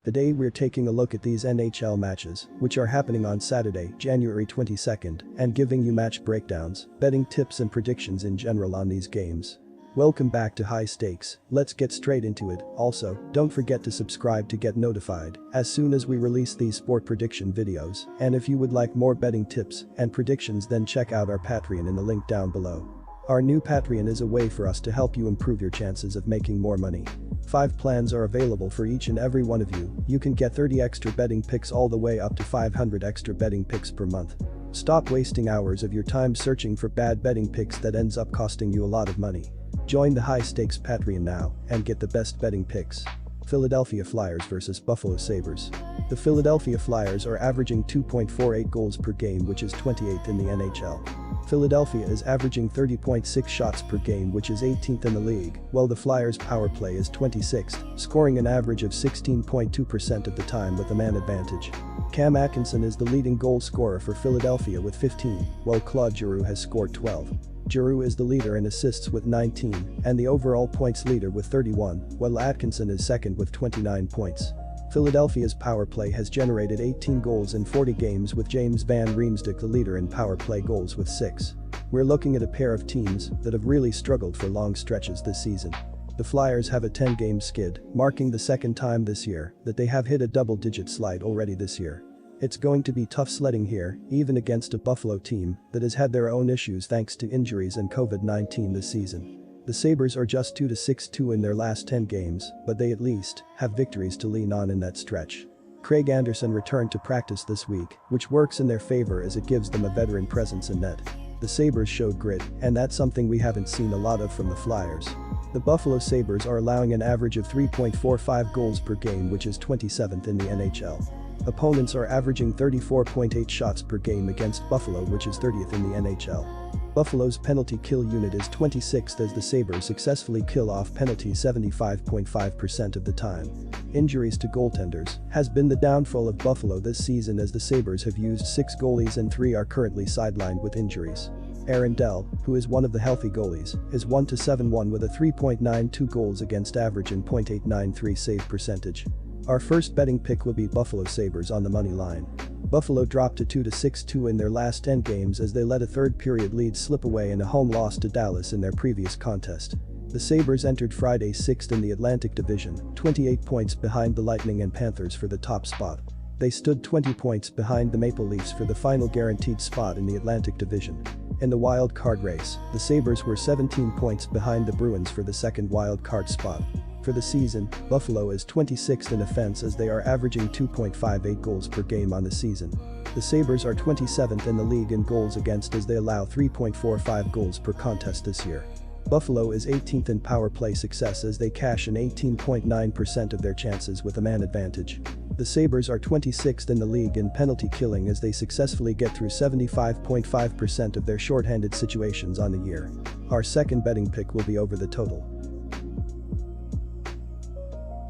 Today we're taking a look at these NHL matches, which are happening on Saturday, January 22nd, and giving you match breakdowns, betting tips and predictions in general on these games. Welcome back to High Stakes, let's get straight into it. Also, don't forget to subscribe to get notified as soon as we release these sport prediction videos, and if you would like more betting tips and predictions, then check out our Patreon in the link down below. Our new Patreon is a way for us to help you improve your chances of making more money. 5 plans are available for each and every one of you. You can get 30 extra betting picks all the way up to 500 extra betting picks per month. Stop wasting hours of your time searching for bad betting picks that ends up costing you a lot of money. Join the High Stakes Patreon now and get the best betting picks. Philadelphia Flyers vs Buffalo Sabres. The Philadelphia Flyers are averaging 2.48 goals per game, which is 28th in the NHL. Philadelphia is averaging 30.6 shots per game, which is 18th in the league, while the Flyers' power play is 26th, scoring an average of 16.2% of the time with a man advantage. Cam Atkinson is the leading goal scorer for Philadelphia with 15, while Claude Giroux has scored 12. Giroux is the leader in assists with 19 and the overall points leader with 31, while Atkinson is second with 29 points. Philadelphia's power play has generated 18 goals in 40 games, with James Van Riemsdyk the leader in power play goals with 6. We're looking at a pair of teams that have really struggled for long stretches this season. The Flyers have a 10-game skid, marking the second time this year that they have hit a double-digit slide already this year. It's going to be tough sledding here, even against a Buffalo team that has had their own issues thanks to injuries and COVID-19 this season. The Sabres are just 2-6-2 in their last 10 games, but they at least have victories to lean on in that stretch. Craig Anderson returned to practice this week, which works in their favor as it gives them a veteran presence in net. The Sabres showed grit, and that's something we haven't seen a lot of from the Flyers. The Buffalo Sabres are allowing an average of 3.45 goals per game, which is 27th in the NHL. Opponents are averaging 34.8 shots per game against Buffalo, which is 30th in the NHL. Buffalo's penalty kill unit is 26th as the Sabres successfully kill off penalties 75.5% of the time. Injuries to goaltenders has been the downfall of Buffalo this season, as the Sabres have used 6 goalies and 3 are currently sidelined with injuries. Aaron Dell, who is one of the healthy goalies, is 1-7-1 with a 3.92 goals against average and .893 save percentage. Our first betting pick will be Buffalo Sabres on the money line. Buffalo dropped to 2-6-2 in their last 10 games as they let a third-period lead slip away in a home loss to Dallas in their previous contest. The Sabres entered Friday 6th in the Atlantic Division, 28 points behind the Lightning and Panthers for the top spot. They stood 20 points behind the Maple Leafs for the final guaranteed spot in the Atlantic Division. In the wild card race, the Sabres were 17 points behind the Bruins for the second wild card spot. For the season, Buffalo is 26th in offense as they are averaging 2.58 goals per game on the season. The Sabres are 27th in the league in goals against as they allow 3.45 goals per contest this year. Buffalo is 18th in power play success as they cash in 18.9% of their chances with a man advantage. The Sabres are 26th in the league in penalty killing as they successfully get through 75.5% of their shorthanded situations on the year. Our second betting pick will be over the total.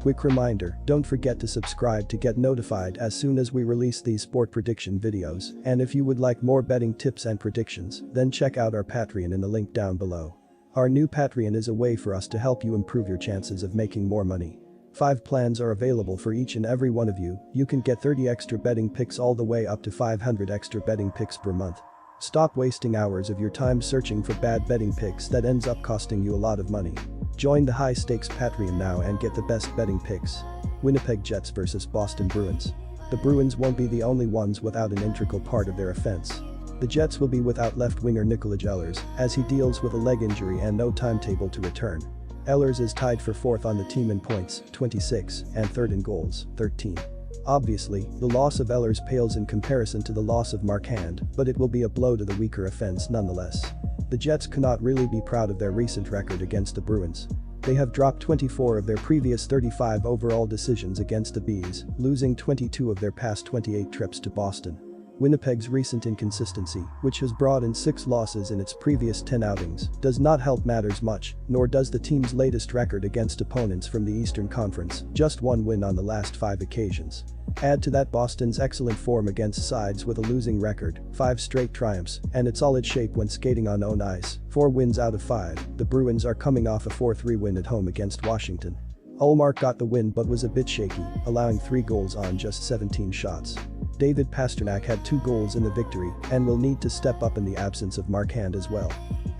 Quick reminder, don't forget to subscribe to get notified as soon as we release these sport prediction videos, and if you would like more betting tips and predictions, then check out our Patreon in the link down below. Our new Patreon is a way for us to help you improve your chances of making more money. 5 plans are available for each and every one of you. You can get 30 extra betting picks all the way up to 500 extra betting picks per month. Stop wasting hours of your time searching for bad betting picks that ends up costing you a lot of money. Join the High Stakes Patreon now and get the best betting picks. Winnipeg Jets vs Boston Bruins. The Bruins won't be the only ones without an integral part of their offense. The Jets will be without left winger Nikolaj Ehlers as he deals with a leg injury and no timetable to return. Ehlers is tied for 4th on the team in points, 26, and 3rd in goals, 13. Obviously, the loss of Ehlers pales in comparison to the loss of Marchand, but it will be a blow to the weaker offense nonetheless. The Jets cannot really be proud of their recent record against the Bruins. They have dropped 24 of their previous 35 overall decisions against the Bees, losing 22 of their past 28 trips to Boston. Winnipeg's recent inconsistency, which has brought in 6 losses in its previous 10 outings, does not help matters much, nor does the team's latest record against opponents from the Eastern Conference, just 1 win on the last 5 occasions. Add to that Boston's excellent form against sides with a losing record, 5 straight triumphs, and its solid shape when skating on own ice, 4 wins out of 5. The Bruins are coming off a 4-3 win at home against Washington. Ullmark got the win but was a bit shaky, allowing 3 goals on just 17 shots. David Pastrnak had 2 goals in the victory and will need to step up in the absence of Marchand as well.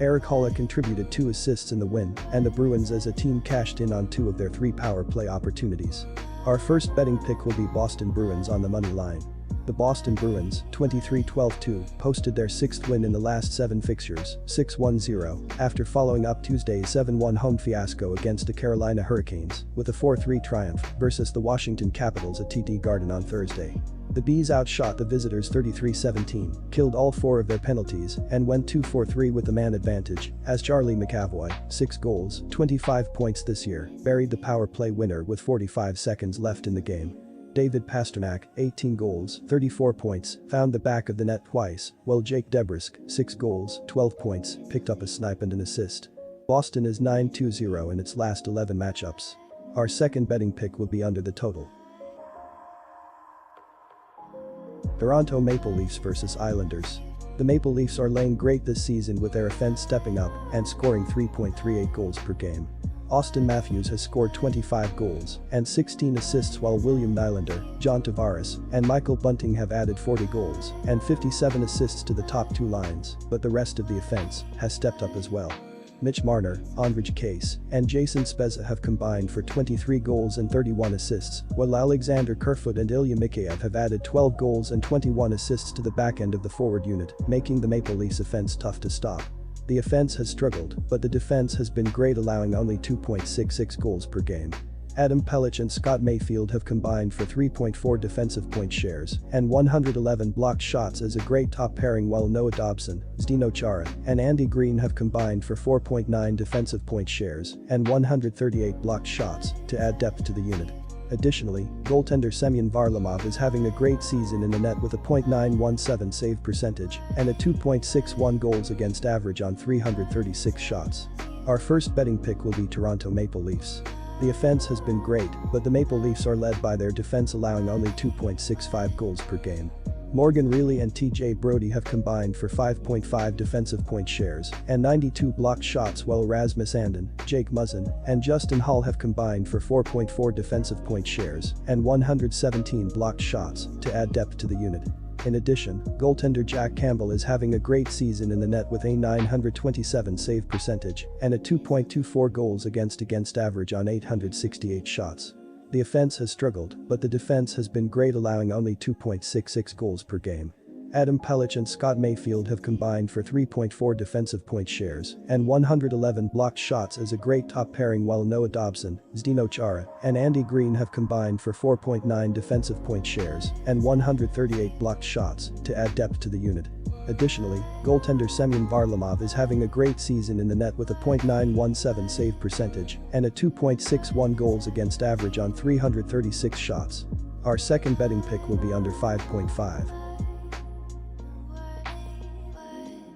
Erik Haula contributed 2 assists in the win, and the Bruins as a team cashed in on 2 of their 3 power play opportunities. Our first betting pick will be Boston Bruins on the money line. The Boston Bruins, 23-12-2, posted their 6th win in the last 7 fixtures, 6-1-0, after following up Tuesday's 7-1 home fiasco against the Carolina Hurricanes, with a 4-3 triumph versus the Washington Capitals at TD Garden on Thursday. The Bees outshot the visitors 33-17, killed all 4 of their penalties, and went 2-for-3 with the man advantage, as Charlie McAvoy, 6 goals, 25 points this year, buried the power play winner with 45 seconds left in the game. David Pastrnak, 18 goals, 34 points, found the back of the net twice, while Jake DeBrusk, 6 goals, 12 points, picked up a snipe and an assist. Boston is 9-2-0 in its last 11 matchups. Our second betting pick will be under the total. Toronto Maple Leafs vs Islanders. The Maple Leafs are laying great this season with their offense stepping up and scoring 3.38 goals per game. Austin Matthews has scored 25 goals and 16 assists, while William Nylander, John Tavares, and Michael Bunting have added 40 goals and 57 assists to the top 2 lines, but the rest of the offense has stepped up as well. Mitch Marner, Ondrej Kase, and Jason Spezza have combined for 23 goals and 31 assists, while Alexander Kerfoot and Ilya Mikheyev have added 12 goals and 21 assists to the back end of the forward unit, making the Maple Leafs offense tough to stop. The offense has struggled, but the defense has been great, allowing only 2.66 goals per game. Adam Pelech and Scott Mayfield have combined for 3.4 defensive point shares and 111 blocked shots as a great top pairing, while Noah Dobson, Zdeno Chara, and Andy Green have combined for 4.9 defensive point shares and 138 blocked shots to add depth to the unit. Additionally, goaltender Semyon Varlamov is having a great season in the net with a .917 save percentage and a 2.61 goals against average on 336 shots. Our first betting pick will be Toronto Maple Leafs. The offense has been great, but the Maple Leafs are led by their defense, allowing only 2.65 goals per game. Morgan Rielly and TJ Brodie have combined for 5.5 defensive point shares and 92 blocked shots, while Rasmus Andin, Jake Muzzin, and Justin Hull have combined for 4.4 defensive point shares and 117 blocked shots to add depth to the unit. In addition, goaltender Jack Campbell is having a great season in the net with a .927 save percentage and a 2.24 goals against average on 868 shots. The offense has struggled, but the defense has been great, allowing only 2.66 goals per game. Adam Pelech and Scott Mayfield have combined for 3.4 defensive point shares and 111 blocked shots as a great top pairing, while Noah Dobson, Zdeno Chara, and Andy Green have combined for 4.9 defensive point shares and 138 blocked shots to add depth to the unit. Additionally, goaltender Semyon Varlamov is having a great season in the net with a .917 save percentage and a 2.61 goals against average on 336 shots. Our second betting pick will be under 5.5.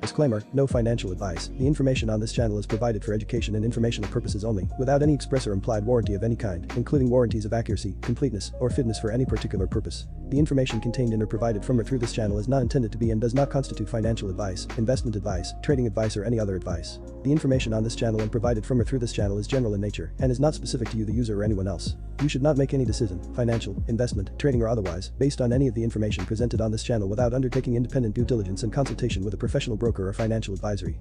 Disclaimer: no financial advice. The information on this channel is provided for education and informational purposes only, without any express or implied warranty of any kind, including warranties of accuracy, completeness, or fitness for any particular purpose. The information contained in or provided from or through this channel is not intended to be and does not constitute financial advice, investment advice, trading advice, or any other advice. The information on this channel and provided from or through this channel is general in nature and is not specific to you, the user, or anyone else. You should not make any decision, financial, investment, trading, or otherwise, based on any of the information presented on this channel without undertaking independent due diligence and consultation with a professional broker or financial advisory.